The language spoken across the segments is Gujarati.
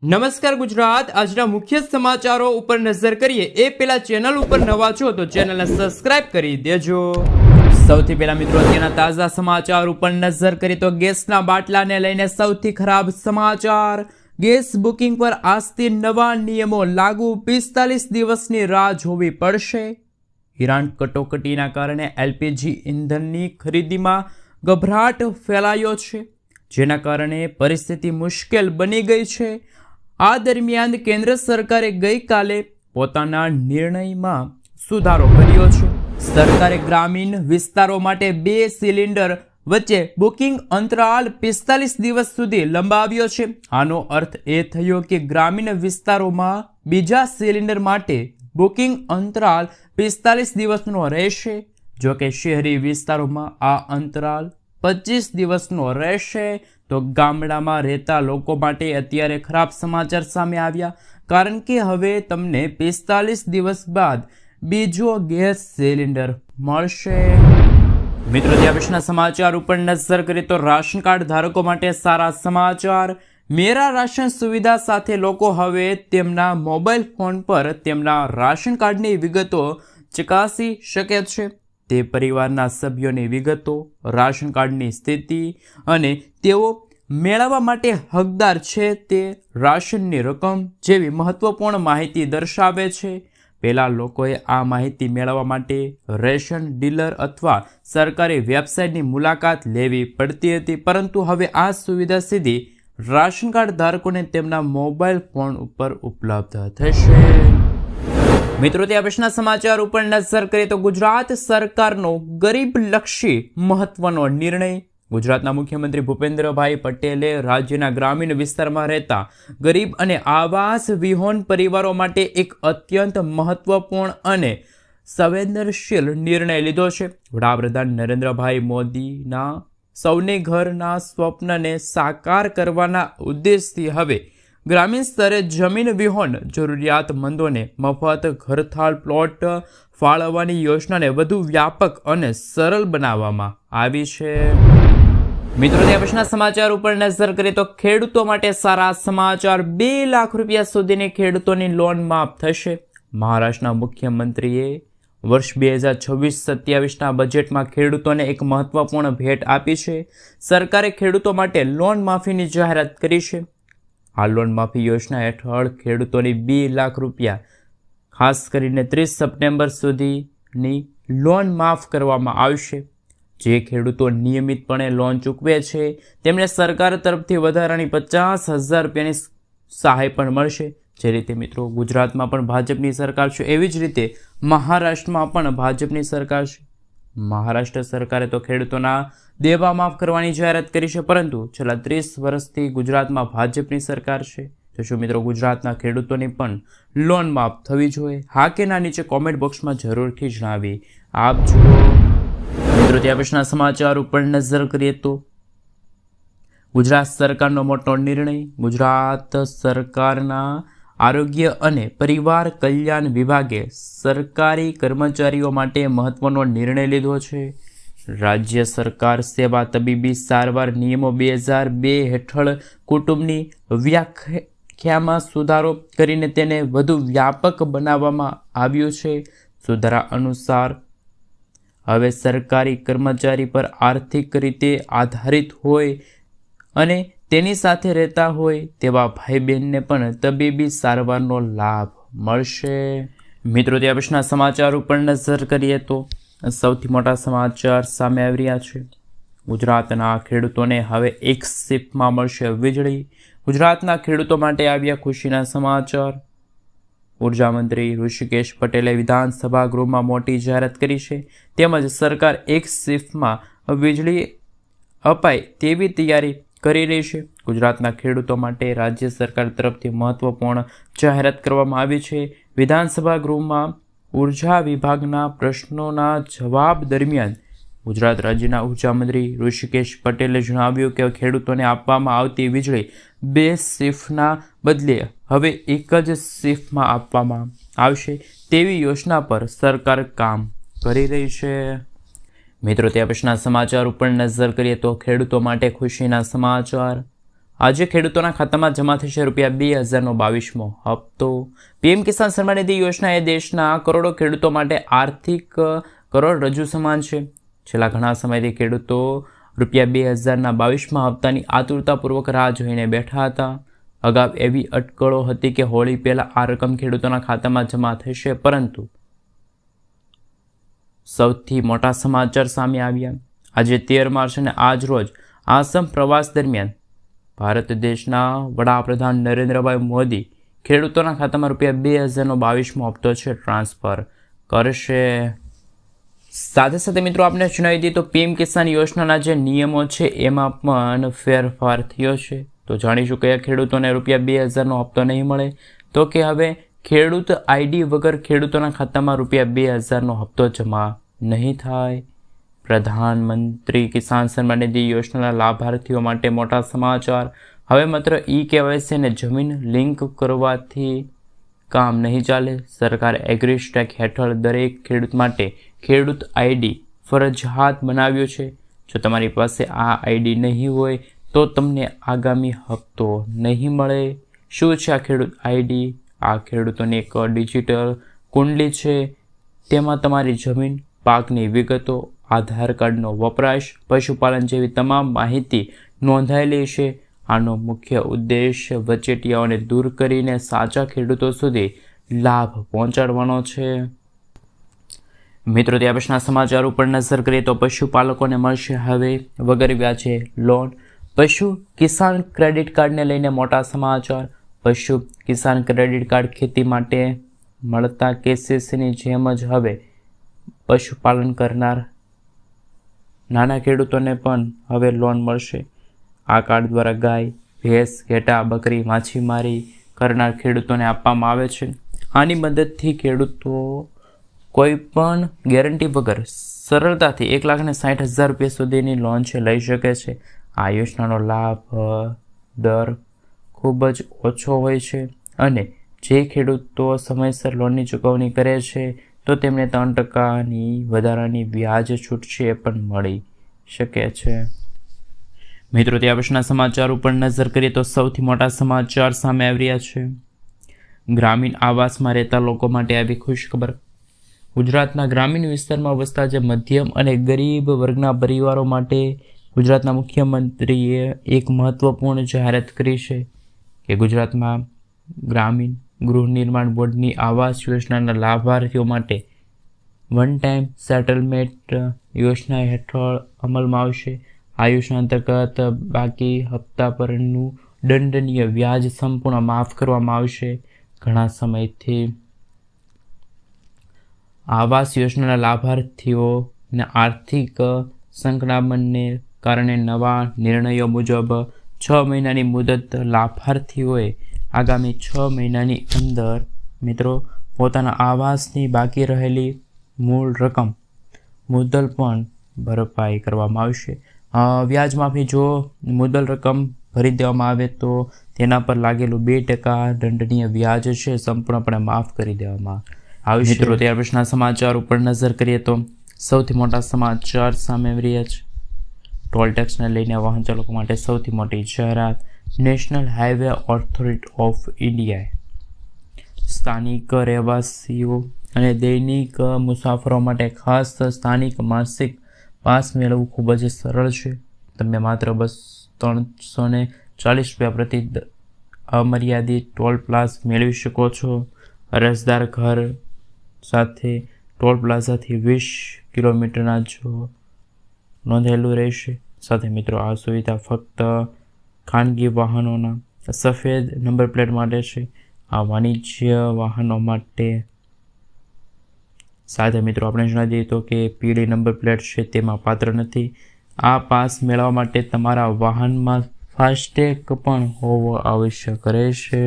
નમસ્કાર ગુજરાત, આજના મુખ્ય સમાચારો ઉપર નજર કરીએ એ પહેલા ચેનલ ઉપર નવા છો તો ચેનલને સબસ્ક્રાઇબ કરી દેજો। સૌથી પહેલા મિત્રો અત્યારના તાજા સમાચાર ઉપર નજર કરીએ તો ગેસના બાટલાને લઈને સૌથી ખરાબ સમાચાર। ગેસ બુકિંગ પર આજથી નવા નિયમો લાગુ, 45 દિવસની રાહ જોવી પડશે। ઈરાન કટોકટીના કારણે એલપીજી ઇંધણની ખરીદીમાં ગભરાટ ફેલાયો છે, જેના કારણે પરિસ્થિતિ મુશ્કેલ બની ગઈ છે। આ દરમિયાન કેન્દ્ર સરકારે ગઈકાલે પોતાના નિર્ણયમાં સુધારો કર્યો છે। સરકારે ગ્રામીણ વિસ્તારો માટે 2 સિલિન્ડર વચ્ચે બુકિંગ અંતરાલ 45 દિવસ સુધી લંબાવ્યો છે। આનો અર્થ એ થયો કે ગ્રામીણ વિસ્તારોમાં બીજા સિલિન્ડર માટે બુકિંગ અંતરાલ 45 દિવસનો રહેશે, જો કે શહેરી વિસ્તારોમાં આ અંતરાલ 25 દિવસનો રહેશે। તો ગામડામાં રહેતા લોકો માટે અત્યારે ખરાબ સમાચાર સામે આવ્યા, કારણ કે હવે તમને 45 દિવસ બાદ બીજો ગેસ સિલિન્ડર મળશે। મિત્રો, ત્યાં પછીના સમાચાર ઉપર નજર કરીએ તો રાશન કાર્ડ ધારકો માટે સારા સમાચાર। મેરા રાશન સુવિધા સાથે લોકો હવે તેમના મોબાઈલ ફોન પર તેમના રાશન કાર્ડની વિગતો ચકાસી શકે છે। તે પરિવારના સભ્યોની વિગતો, રાશન કાર્ડની સ્થિતિ અને તેઓ મેળવવા માટે હકદાર છે તે રાશનની રકમ જેવી મહત્વપૂર્ણ માહિતી દર્શાવે છે। પહેલાં લોકોએ આ માહિતી મેળવવા માટે રેશન ડીલર અથવા સરકારી વેબસાઇટની મુલાકાત લેવી પડતી હતી, પરંતુ હવે આ સુવિધા સીધી રાશન કાર્ડ ધારકોને તેમના મોબાઈલ ફોન ઉપર ઉપલબ્ધ થશે। મિત્રો, ત્યાં પછીના સમાચાર ઉપર નજર કરીએ તો ગુજરાત સરકારનો ગરીબલક્ષી મહત્વનો નિર્ણય। ગુજરાતના મુખ્યમંત્રી ભૂપેન્દ્રભાઈ પટેલે રાજ્યના ગ્રામીણ વિસ્તારમાં રહેતા ગરીબ અને આવાસ વિહોણ પરિવારો માટે એક અત્યંત મહત્વપૂર્ણ અને સંવેદનશીલ નિર્ણય લીધો છે। વડાપ્રધાન નરેન્દ્રભાઈ મોદીના સૌને ઘરના સ્વપ્નને સાકાર કરવાના ઉદ્દેશથી હવે ગ્રામીણ સ્તરે જમીન વિહોણ જરૂરિયાતમંદોને મફત ઘરથાળ પ્લોટ ફાળવવાની યોજનાને વધુ વ્યાપક અને સરળ બનાવવામાં આવી છે। મિત્રો, ત્યાં પછીના સમાચાર ઉપર નજર કરીએ તો ખેડૂતો માટે સારા સમાચાર। 2 લાખ રૂપિયા સુધીની ખેડૂતોની લોન માફ થશે। મહારાષ્ટ્રના મુખ્યમંત્રીએ વર્ષ 2026-27ના બજેટમાં ખેડૂતોને એક મહત્વપૂર્ણ ભેટ આપી છે। સરકારે ખેડૂતો માટે લોન માફીની જાહેરાત કરી છે। આ લોન માફી યોજના હેઠળ ખેડૂતોની 2 લાખ રૂપિયા, ખાસ કરીને 30 સપ્ટેમ્બર સુધીની લોન માફ કરવામાં આવશે। જે ખેડૂતો નિયમિતપણે લોન ચૂકવે છે તેમને સરકાર તરફથી વધારાની 50,000 રૂપિયાની સહાય પણ મળશે। જે રીતે મિત્રો ગુજરાતમાં પણ ભાજપની સરકાર છે, એવી જ રીતે મહારાષ્ટ્રમાં પણ ભાજપની સરકાર છે। મહારાષ્ટ્ર સરકારે તો ખેડૂતોના દેવા માફ કરવાની જાહેરાત કરી છે, પરંતુ છેલ્લા 30 વર્ષથી ગુજરાતમાં ભાજપની સરકાર છે। તો શું મિત્રો ગુજરાતના ખેડૂતોની પણ લોન માફ થવી જોઈએ? હા કે ના, નીચે કોમેન્ટ બોક્સમાં જરૂરથી જણાવી આપજો। મિત્રો, ત્યાં પછીના સમાચાર ઉપર નજર કરીએ તો ગુજરાત સરકારનો મોટો નિર્ણય। ગુજરાત સરકારના આરોગ્ય અને પરિવાર કલ્યાણ વિભાગે સરકારી કર્મચારીઓ માટે મહત્વનો નિર્ણય લીધો છે। રાજ્ય સરકાર સેવા તબીબી સારવાર નિયમો 2002 હેઠળ કુટુંબની વ્યાખ્યામાં સુધારો કરીને તેને વધુ વ્યાપક બનાવવામાં આવ્યું છે। સુધારા અનુસાર હવે સરકારી કર્મચારી પર આર્થિક રીતે આધારિત હોય અને તેની સાથે રહેતા હોય તેવા ભાઈ બહેનને પણ તબીબી સારવારનો લાભ મળશે। મિત્રો, ત્યાં પછીના સમાચાર ઉપર નજર કરીએ તો સૌથી મોટા સમાચાર સામે આવી રહ્યા છે। ગુજરાતના ખેડૂતોને હવે એક શિફ્ટમાં મળશે વીજળી। ગુજરાતના ખેડૂતો માટે આવ્યા ખુશીના સમાચાર। ઉર્જા મંત્રી ઋષિકેશ પટેલે વિધાનસભા ગૃહમાં મોટી જાહેરાત કરી છે, તેમજ સરકાર એક શિફ્ટમાં વીજળી અપાય તેવી તૈયારી કરી રહી છે। ગુજરાતના ખેડૂતો માટે રાજ્ય સરકાર તરફથી મહત્વપૂર્ણ જાહેરાત કરવામાં આવી છે। વિધાનસભા ગૃહમાં ઉર્જા વિભાગના પ્રશ્નોના જવાબ દરમિયાન ગુજરાત રાજ્યના ઉર્જા મંત્રી ઋષિકેશ પટેલે જણાવ્યું કે ખેડૂતોને આપવામાં આવતી વીજળી 2 શિફ્ટના બદલે હવે એક જ શિફ્ટમાં આપવામાં આવશે તેવી યોજના પર સરકાર કામ કરી રહી છે। મિત્રો, ત્યાં પછીના સમાચાર ઉપર નજર કરીએ તો ખેડૂતો માટે ખુશીના સમાચાર। આજે ખેડૂતોના ખાતામાં જમા થશે ₹2022મો હપ્તો. પીએમ કિસાન સન્માન નિધિ યોજના એ દેશના કરોડો ખેડૂતો માટે આર્થિક કરોડરજ્જુ સમાન છે. છેલ્લા ઘણા સમયથી ખેડૂતો ₹2022મા હપ્તાની આતુરતાપૂર્વક રાહ જોઈને બેઠા હતા. અગાઉ એવી અટકળો હતી કે હોળી પહેલાં આ રકમ ખેડૂતોના ખાતામાં જમા થશે, પરંતુ સૌથી મોટા સમાચાર સામે આવ્યા. આજે 13 માર્ચ અને આજ રોજ આસામ પ્રવાસ દરમિયાન ભારત દેશના વડાપ્રધાન નરેન્દ્રભાઈ મોદી ખેડૂતોના ખાતામાં ₹2022મો હપ્તો છે ટ્રાન્સફર કરશે. સાથે સાથે મિત્રો આપણે જણાવી દઈએ તો પીએમ કિસાન યોજનાના જે નિયમો છે એમાં પણ ફેરફાર થયો છે. તો જાણીશું કયા ખેડૂતોને ₹2000નો હપ્તો નહીં મળે. તો કે હવે ખેડૂત આઈડી વગર ખેડૂતોના ખાતામાં ₹2000નો હપ્તો જમા નહીં થાય. પ્રધાનમંત્રી કિસાન સન્માન નિધિ યોજનાના લાભાર્થીઓ માટે મોટા સમાચાર. હવે માત્ર KYC અને જમીન લિંક કરવાથી કામ નહીં ચાલે. સરકારે એગ્રીસ્ટેક હેઠળ દરેક ખેડૂત માટે ખેડૂત આઈડી ફરજિયાત બનાવ્યો છે. જો તમારી પાસે આ આઈડી નહીં હોય તો તમને આગામી હપ્તો નહીં મળે. શું છે આ ખેડૂત આઈડી? આ ખેડૂતોની એક ડિજિટલ કુંડલી છે. તેમાં તમારી જમીન, પાકની વિગતો, આધાર કાર્ડનો વપરાશ, પશુપાલન જેવી તમામ માહિતી નોંધાયેલી છે. આનો મુખ્ય ઉદ્દેશ વચેટિયાઓને દૂર કરીને સાચા ખેડૂતો સુધી લાભ પહોંચાડવાનો છે. મિત્રો, ત્યાં પછીના સમાચાર ઉપર નજર કરીએ તો પશુપાલકોને મળશે હવે વગર વ્યાજે લોન. પશુ કિસાન ક્રેડિટ કાર્ડને લઈને મોટા સમાચાર. પશુ કિસાન ક્રેડિટ કાર્ડ ખેતી માટે મળતા KCCની જેમ જ હવે પશુપાલન કરનાર નાના ખેડૂતોને પણ હવે લોન મળશે. આ કાર્ડ દ્વારા ગાય, ભેંસ, ઘેટા, બકરી, માછીમારી કરનાર ખેડૂતોને આપવામાં આવે છે. આની મદદથી ખેડૂતો કોઈ પણ ગેરંટી વગર સરળતાથી ₹1,60,000 સુધીની લોન છે લઈ શકે છે. આ યોજનાનો લાભ દર ખૂબ જ ઓછો હોય છે અને જે ખેડૂતો સમયસર લોનની ચૂકવણી કરે છે તો તેમને 3%ની વધારાની વ્યાજ છૂટ છે એ પણ મળી શકે છે. મિત્રો, ત્યાં પછીના સમાચાર ઉપર નજર કરીએ તો સૌથી મોટા સમાચાર સામે આવી રહ્યા છે. ગ્રામીણ આવાસમાં રહેતા લોકો માટે આવી ખુશખબર. ગુજરાતના ગ્રામીણ વિસ્તારમાં વસતા જે મધ્યમ અને ગરીબ વર્ગના પરિવારો માટે ગુજરાતના મુખ્યમંત્રીએ એક મહત્વપૂર્ણ જાહેરાત કરી છે કે ગુજરાતમાં ગ્રામીણ ગૃહ નિર્માણ બોર્ડની આવાસ યોજનાના લાભાર્થીઓ માટે વન ટાઈમ સેટલમેન્ટ યોજના હેઠળ અમલમાં આવશે. આ યોજના અંતર્ગત બાકી હપ્તા પરનું દંડનીય વ્યાજ સંપૂર્ણ માફ કરવામાં આવશે. ઘણા સમયથી આવાસ યોજનાના લાભાર્થીઓને આર્થિક સંકળામણને કારણે નવા નિર્ણયો મુજબ 6 મહિનાની મુદત લાભાર્થીઓએ આગામી 6 મહિનાની અંદર મિત્રો પોતાના આવાસની બાકી રહેલી મૂળ રકમ મુદ્દલ પણ ભરપાઈ કરવામાં આવશે. વ્યાજમાફી જો મુદ્દલ રકમ ભરી દેવામાં આવે તો તેના પર લાગેલું 2% દંડનીય વ્યાજ છે સંપૂર્ણપણે માફ કરી દેવામાં આવશે. મિત્રો, ત્યાર પછીના સમાચાર ઉપર નજર કરીએ તો સૌથી મોટા સમાચાર સામે આવી રહ્યા છે. ટોલ ટેક્સને લઈને વાહન ચાલકો માટે સૌથી મોટી જાહેરાત. નેશનલ હાઈવે ઓથોરિટી ઓફ ઇન્ડિયાએ સ્થાનિક રહેવાસીઓ અને દૈનિક મુસાફરો માટે ખાસ સ્થાનિક માસિક પાસ મેળવવું ખૂબ જ સરળ છે. તમે માત્ર બસ ₹340 પ્રતિ અમર્યાદિત ટોલ પ્લાઝા મેળવી શકો છો. અરજદાર ઘર સાથે ટોલ પ્લાઝાથી 20 કિલોમીટરના જો નોંધાયેલું રહેશે. સાથે મિત્રો, આ સુવિધા ફક્ત ખાનગી વાહનોના સફેદ નંબર પ્લેટ માટે છે. આ વાણિજ્ય વાહનો માટે સાથે મિત્રો આપણે જણાવી દઈએ તો કે પીળી નંબર પ્લેટ છે તેમાં પાત્ર નથી. આ પાસ મેળવવા માટે તમારા વાહનમાં ફાસ્ટેગ પણ હોવો આવશ્યક રહેશે.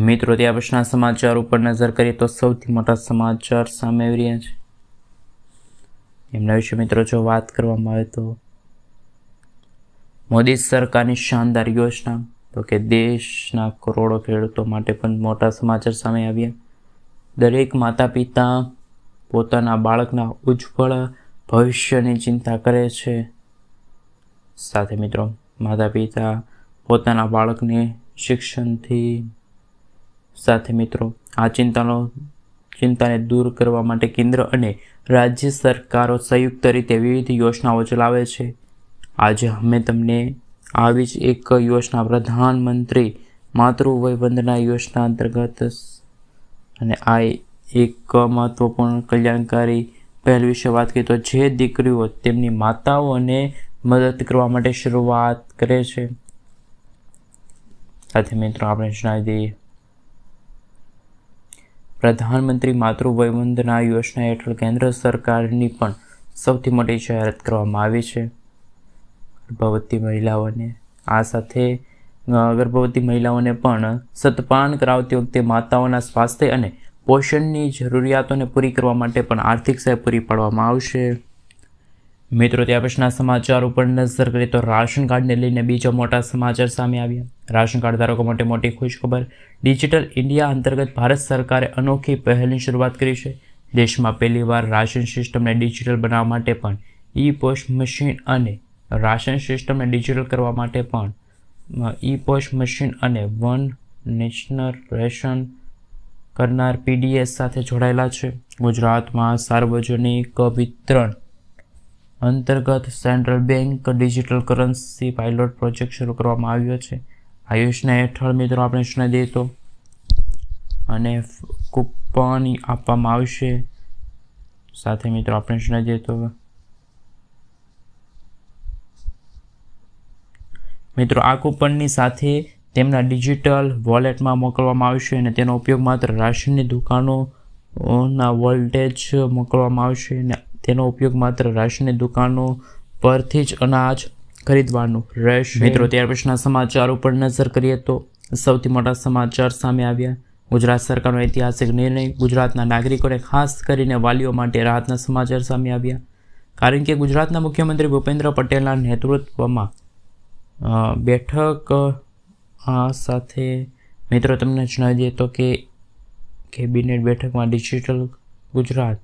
મિત્રો, ત્યાં પછીના સમાચાર ઉપર નજર કરીએ તો સૌથી મોટા સમાચાર સામે આવી રહ્યા છે. એમના વિશે મિત્રો જો વાત કરવામાં આવે તો મોદી સરકારની શાનદાર યોજના, તો કે દેશના કરોડો ખેડૂતો માટે પણ મોટા સમાચાર સામે આવ્યા. દરેક માતા પિતા પોતાના બાળકના ઉજ્જવળ ભવિષ્યની ચિંતા કરે છે. સાથે મિત્રો માતા પિતા પોતાના બાળકને શિક્ષણથી સાથે મિત્રો આ ચિંતાને દૂર કરવા માટે કેન્દ્ર અને રાજ્ય સરકારો સંયુક્ત રીતે વિવિધ યોજનાઓ ચલાવે છે. આજે અમે તમને આવી જ એક યોજના પ્રધાનમંત્રી માતૃવય વંદના યોજના અંતર્ગત અને આ એક મહત્વપૂર્ણ કલ્યાણકારી પહેલ વિશે વાત કરીએ તો જે દીકરીઓ તેમની માતાઓને મદદ કરવા માટે શરૂઆત કરે છે. સાથે મિત્રો આપણે જણાવી દઈએ પ્રધાનમંત્રી માતૃવય વંદના યોજના હેઠળ કેન્દ્ર સરકારની પણ સૌથી મોટી જાહેરાત કરવામાં આવી છે. ગર્ભવતી મહિલાઓને આ સાથે ગર્ભવતી મહિલાઓને પણ સ્તનપાન કરાવતી વખતે માતાઓના સ્વાસ્થ્ય અને પોષણની જરૂરિયાતોને પૂરી કરવા માટે પણ આર્થિક સહાય પૂરી પાડવામાં આવશે. મિત્રો ત્યાર પછીના સમાચાર ઉપર નજર કરીએ તો રાશન કાર્ડને લઈને બીજા મોટા સમાચાર સામે આવ્યા. રાશન કાર્ડ ધારકો માટે મોટી ખુશખબર. ડિજિટલ ઇન્ડિયા અંતર્ગત ભારત સરકારે અનોખી પહેલની શરૂઆત કરી છે. દેશમાં પહેલીવાર રાશન સિસ્ટમને ડિજિટલ બનાવવા માટે પણ ઈ-પોસ્ટ મશીન અને રાશન સિસ્ટમને ડિજિટલ કરવા માટે પણ ઈ-પોસ્ટ મશીન અને વન નેશનલ રેશન કરનાર પીડીએસ સાથે જોડાયેલા છે. ગુજરાતમાં સાર્વજનિક વિતરણ અંતર્ગત central bank digital currency pilot project શરૂ કરવામાં આવ્યો છે. આ યોજના હેઠળ મિત્રો આપણે જણાવી દઈએ તો અને કૂપન આપવામાં આવશે. સાથે મિત્રો આપણે જણાવી દઈએ તો મિત્રો આ કૂપનની સાથે તેમના ડિજિટલ વોલેટમાં મોકલવામાં આવશે અને તેનો ઉપયોગ માત્ર રાશનની દુકાનોના વોલ્ટેજ મોકલવામાં આવશે અને તેનો ઉપયોગ માત્ર રાશનની દુકાનો પરથી જ અનાજ ખરીદવાનું રહેશે. મિત્રો ત્યાર પછીના સમાચાર ઉપર નજર કરીએ તો સૌથી મોટા સમાચાર સામે આવ્યા. ગુજરાત સરકારનો ઐતિહાસિક નિર્ણય. ગુજરાતના નાગરિકોને ખાસ કરીને વાલીઓ માટે રાહતના સમાચાર સામે આવ્યા. કારણ કે ગુજરાતના મુખ્યમંત્રી ભૂપેન્દ્ર પટેલના નેતૃત્વમાં બેઠક સાથે મિત્રો તમને જણાવી દઈએ તો કે કેબિનેટ બેઠકમાં ડિજિટલ ગુજરાત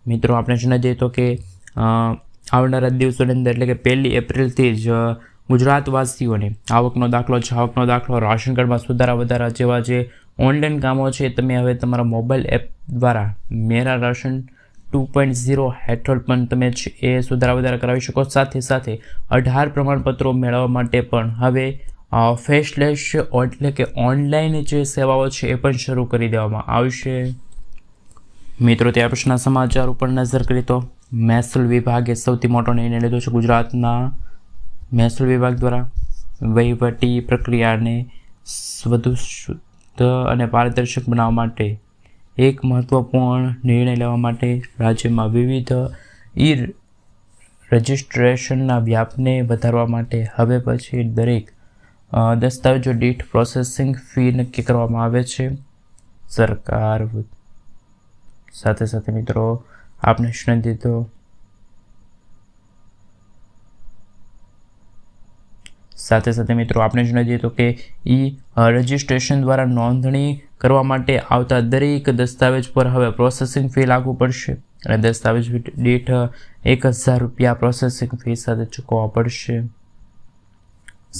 મિત્રો આપણે જણાવી દઈએ તો કે આવનારા દિવસોની અંદર એટલે કે 1 એપ્રિલથી જ ગુજરાતવાસીઓને આવકનો દાખલો, જાવકનો દાખલો, રાશન કાર્ડમાં સુધારા વધારા જેવા જે ઓનલાઈન કામો છે તમે હવે તમારા મોબાઈલ એપ દ્વારા મેરા રાશન 2.0 હેઠળ પણ તમે એ સુધારા વધારા કરાવી શકો. સાથે સાથે 18 પ્રમાણપત્રો મેળવવા માટે પણ હવે ફેસલેસ એટલે કે ઓનલાઈન જે સેવાઓ છે એ પણ શરૂ કરી દેવામાં આવશે. મિત્રો ત્યાર પછીના સમાચાર ઉપર નજર કરીએ તો મહેસૂલ વિભાગે સૌથી મોટો નિર્ણય લીધો છે. ગુજરાતના મહેસૂલ વિભાગ દ્વારા વહીવટી પ્રક્રિયાને વધુ શુદ્ધ અને પારદર્શક બનાવવા માટે એક મહત્વપૂર્ણ નિર્ણય લેવા માટે રાજ્યમાં વિવિધ ઈ રજિસ્ટ્રેશનના વ્યાપને વધારવા માટે હવે પછી દરેક દસ્તાવેજો દીઠ પ્રોસેસિંગ ફી નક્કી કરવામાં આવે છે. સરકાર સાથે સાથે મિત્રો આપણે જણાવી દીધો કે ઈ રજિસ્ટ્રેશન દ્વારા નોંધણી કરવા માટે આવતા દરેક દસ્તાવેજ પર હવે પ્રોસેસિંગ ફી લાગુ પડશે અને દસ્તાવેજ દીઠ 1000 રૂપિયા પ્રોસેસિંગ ફી સાથે ચૂકવવા પડશે.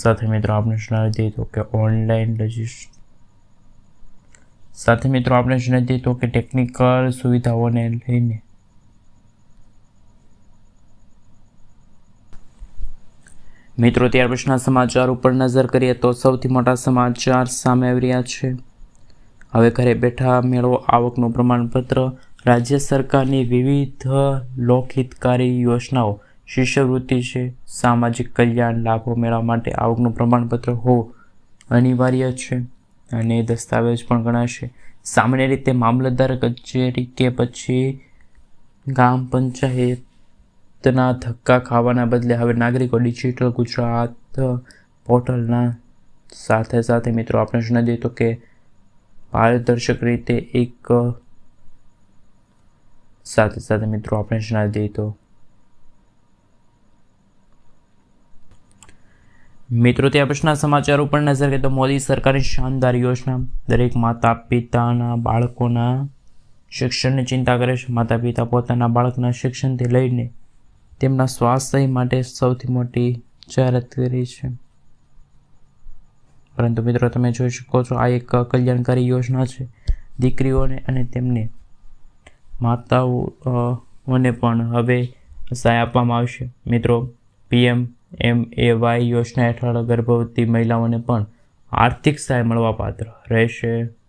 સાથે મિત્રો આપણે જણાવી દઈએ તો કે ટેકનિકલ સુવિધાઓને લઈને મિત્રો ત્યાર પછીના સમાચાર ઉપર નજર કરીએ તો સૌથી મોટા સમાચાર સામે આવી રહ્યા છે. હવે ઘરે બેઠા મેળવો આવકનું પ્રમાણપત્ર. રાજ્ય સરકારની વિવિધ લોકહિતકારી યોજનાઓ શિષ્યવૃત્તિ છે. સામાજિક કલ્યાણ લાભો મેળવવા માટે આવકનું પ્રમાણપત્ર હોવું અનિવાર્ય છે અને દસ્તાવેજ પણ ગણાશે. સામાન્ય રીતે મામલતદાર કચેરી કે પછી ગ્રામ પંચાયતના ધક્કા ખાવાના બદલે હવે નાગરિકો ડિજિટલ ગુજરાત પોર્ટલના સાથે મિત્રો આપણે જણાવી દઈએ તો કે પારદર્શક રીતે મિત્રો આપણે જણાવી દઈએ તો મિત્રો ત્યાર પછીના સમાચાર ઉપર નજર કરીએ તો મોદી સરકારની શાનદાર યોજના. દરેક માતા પિતાના બાળકોના શિક્ષણની ચિંતા કરે છે. માતા પિતા પોતાના બાળકના શિક્ષણથી લઈને તેમના સ્વાસ્થ્ય માટે સૌથી મોટી જાહેરાત કરી છે. પરંતુ મિત્રો તમે જોઈ શકો છો આ એક કલ્યાણકારી યોજના છે. દીકરીઓને અને તેમને માતાઓને પણ હવે સહાય આપવામાં આવશે. મિત્રો PMMAY યોજના હેઠળ ગર્ભવતી મહિલાઓને પણ આર્થિક સહાય મળવાપાત્ર રહેશે.